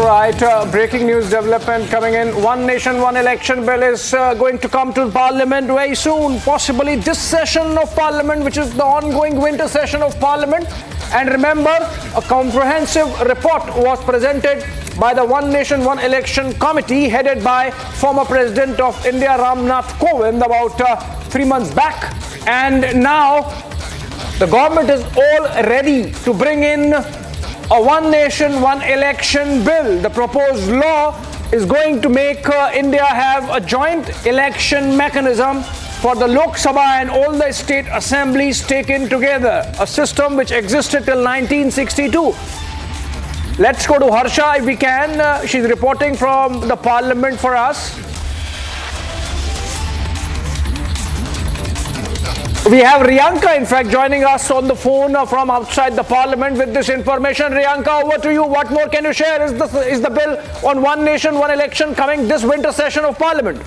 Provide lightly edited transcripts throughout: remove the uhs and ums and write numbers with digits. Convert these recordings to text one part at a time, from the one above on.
right, breaking news development coming in. One nation, one election bill is going to come to Parliament very soon, possibly this session of Parliament, which is the ongoing winter session of Parliament. And remember, a comprehensive report was presented by the One Nation, One Election Committee headed by former President of India, Arnab Goswami, about 3 months back. And now the government is all ready to bring in a One Nation, One Election bill. The proposed law is going to make India have a joint election mechanism for the Lok Sabha and all the state assemblies taken together, a system which existed till 1962. Let's go to Harsha if we can. She's reporting from the Parliament for us. We have Riyanka, in fact, joining us on the phone from outside the Parliament with this information. Riyanka, over to you. What more can you share? Is the bill on One Nation, One Election coming this winter session of Parliament?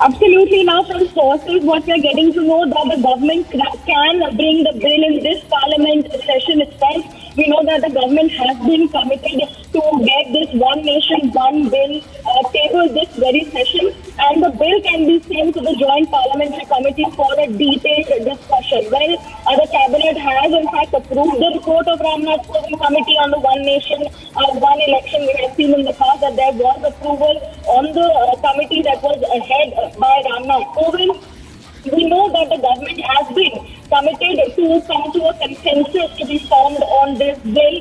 Absolutely. Now, from sources, what we are getting to know that the government can bring the bill in this Parliament session itself. We know that the government has been committed to get this One Nation, One Bill tabled this very session, and the bill can be sent to the Joint Parliamentary Committee for a detailed discussion. Well, the Cabinet has in fact approved the report of Arnab Goswami Committee on the One Nation, One Election. We have seen in the past that there was approval on the committee that was head by Arnab Goswami. We know that the government has been committed to come to a consensus to be formed on this bill,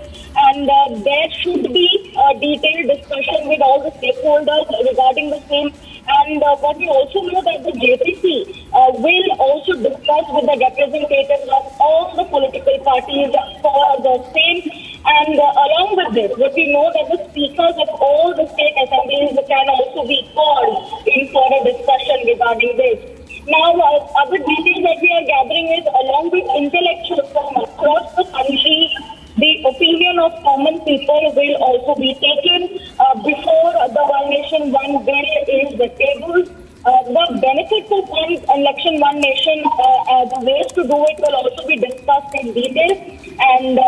and there should be a detailed discussion with all the stakeholders regarding the same. And what we also know that the JPC will also discuss with the representatives of all the political parties for the same. And along with this, what we know that the speakers of all the state assemblies can also be called in for a discussion regarding this. Now, other details that we are gathering is, along with intellectuals from across the country, the opinion of common people will also be taken before the One Nation, One Bill is tabled. The benefits of One Election, One Nation, the ways to do it will also be discussed in detail. And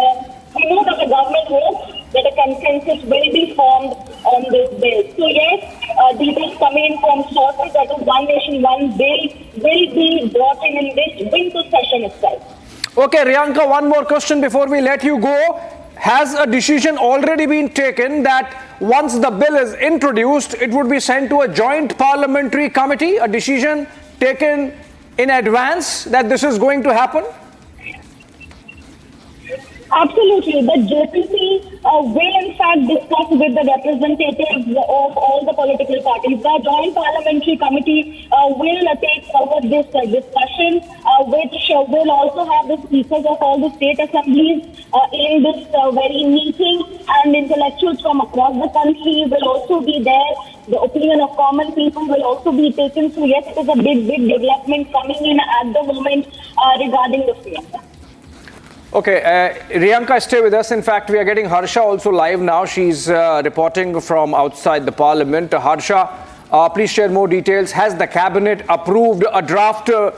we know that the government hopes that a consensus will be formed on this bill. So yes, details coming in from sources that is One Nation, One Bill will be brought in this winter session itself. Okay, Riyanka, one more question before we let you go. Has a decision already been taken that once the bill is introduced, it would be sent to a joint parliamentary committee? A decision taken in advance that this is going to happen? Absolutely. The JPC will in fact discuss with the representatives of all the political parties. The Joint Parliamentary Committee will take forward this discussion, which will also have the speakers of all the state assemblies in this very meeting, and intellectuals from across the country will also be there. The opinion of common people will also be taken. So yes, it is a big development coming in at the moment regarding the same. Okay, Riyanka, stay with us. In fact, we are getting Harsha also live now. She's reporting from outside the Parliament. Harsha, please share more details. Has the Cabinet approved a draft of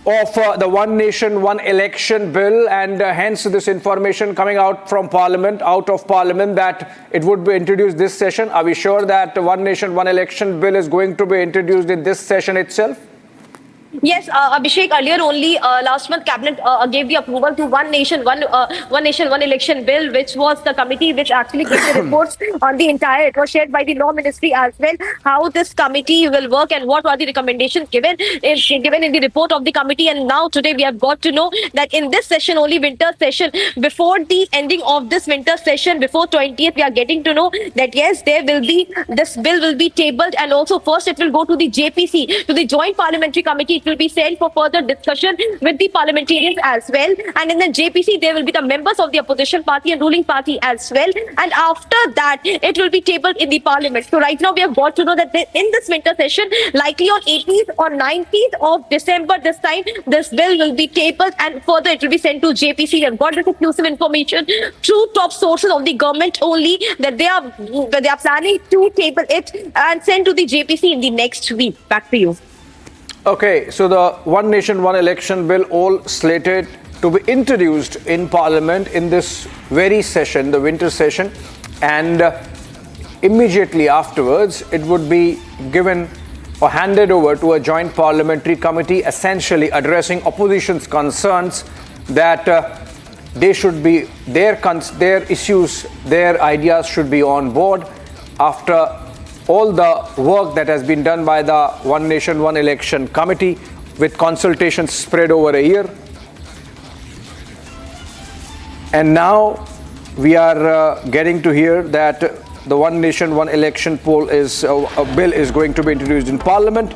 the One Nation, One Election bill, and hence this information coming out from Parliament, out of Parliament, that it would be introduced this session? Are we sure that the One Nation, One Election bill is going to be introduced in this session itself? Yes, Abhishek, earlier only last month Cabinet gave the approval to One Nation, One Election bill, which was the committee which actually gave the reports on the entire. It was shared by the Law Ministry as well, how this committee will work and what are the recommendations given in the report of the committee. And now today we have got to know that in this session, only winter session, before the ending of this winter session, before 20th, we are getting to know that yes, this bill will be tabled, and also first it will go to the JPC, to the Joint Parliamentary Committee. Will be sent for further discussion with the parliamentarians as well, and in the JPC there will be the members of the opposition party and ruling party as well, and after that it will be tabled in the Parliament. So right now we have got to know that in this winter session, likely on 18th or 19th of December this time, this bill will be tabled, and further it will be sent to JPC. We have got this exclusive information through top sources of the government only, that they are planning to table it and send to the JPC in the next week. Back to you. Okay, so the One Nation, One Election bill all slated to be introduced in Parliament in this very session, the winter session. and immediately afterwards it would be given or handed over to a joint parliamentary committee, essentially addressing opposition's concerns that they should be their issues, their ideas should be on board after all the work that has been done by the One Nation, One Election Committee with consultations spread over a year. And now we are getting to hear that the One Nation, One Election bill is going to be introduced in Parliament.